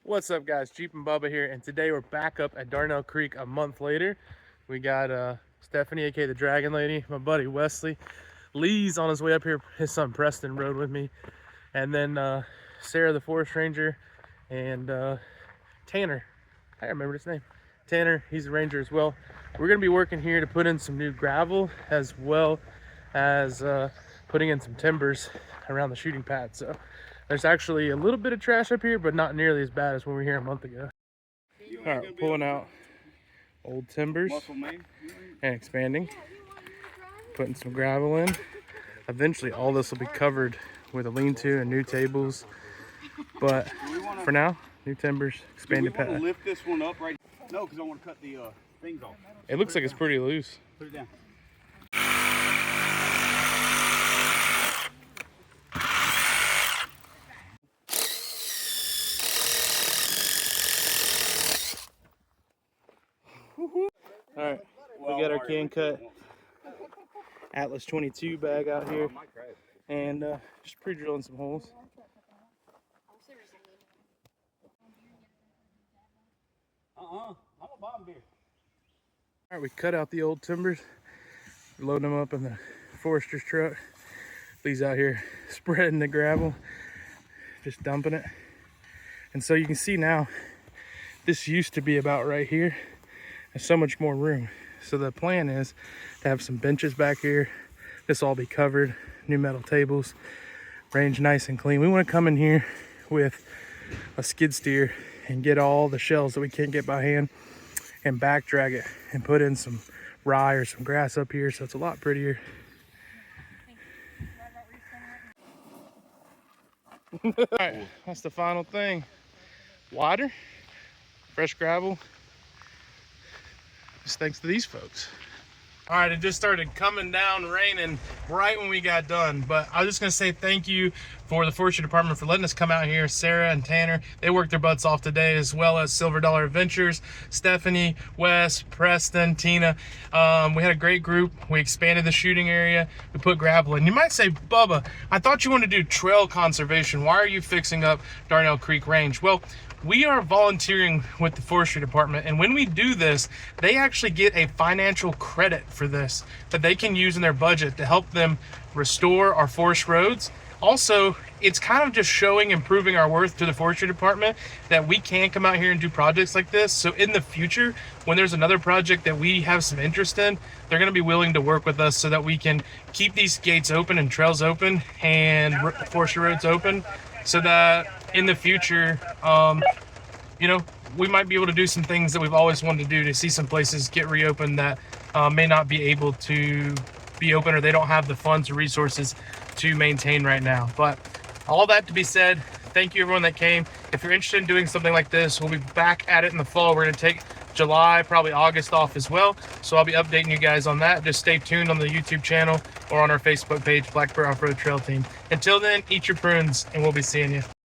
What's up, guys? Jeep and Bubba here, and today we're back up at Darnell Creek a month later. We got Stephanie, aka the Dragon Lady, my buddy Wesley. Lee's on his way up here. His son Preston rode with me, and then Sarah, the Forest Ranger, and Tanner. I remember his name. Tanner, he's a ranger as well. We're gonna be working here to put in some new gravel, as well as putting in some timbers around the shooting pad. So there's actually a little bit of trash up here, but not nearly as bad as when we were here a month ago. All right, pulling out old timbers and expanding, putting some gravel in. Eventually all this will be covered with a lean-to and new tables, but for now, new timbers, expanded pad. Lift this one up right? No, because I want to cut the things off. It looks like it's pretty loose. Put it down. All right, we got our can cut Atlas 22 bag out here, and just pre-drilling some holes. I'm a bottom beer. All right, we cut out the old timbers, loading them up in the forester's truck. Lee's out here spreading the gravel, just dumping it. And so you can see now, this used to be about right here. There's so much more room. So the plan is to have some benches back here. This will all be covered, new metal tables, range nice and clean. We want to come in here with a skid steer and get all the shells that we can't get by hand and back drag it and put in some rye or some grass up here, so it's a lot prettier. All right, that's the final thing. Water, fresh gravel, just thanks to these folks. All right, it just started coming down, raining right when we got done. But I was just gonna say thank you for the forestry department for letting us come out here. Sarah and Tanner, they worked their butts off today, as well as Silver Dollar Adventures, Stephanie, Wes, Preston, Tina. We had a great group. We expanded the shooting area. We put gravel in. You might say, Bubba, I thought you wanted to do trail conservation. Why are you fixing up Darnell Creek Range? Well, we are volunteering with the forestry department, and when we do this, they actually get a financial credit for this that they can use in their budget to help them restore our forest roads. Also, it's kind of just showing and proving our worth to the forestry department that we can come out here and do projects like this. So in the future, when there's another project that we have some interest in, they're going to be willing to work with us so that we can keep these gates open and trails open and forestry roads open, so that in the future, you know, we might be able to do some things that we've always wanted to do, to see some places get reopened that may not be able to be open, or they don't have the funds or resources to maintain right now. But all that to be said, thank you everyone that came. If you're interested in doing something like this, we'll be back at it in the fall. We're going to take July, probably August off as well. So I'll be updating you guys on that. Just stay tuned on the YouTube channel or on our Facebook page, Black Bear Off-Road Trail Team. Until then, eat your prunes, and we'll be seeing you.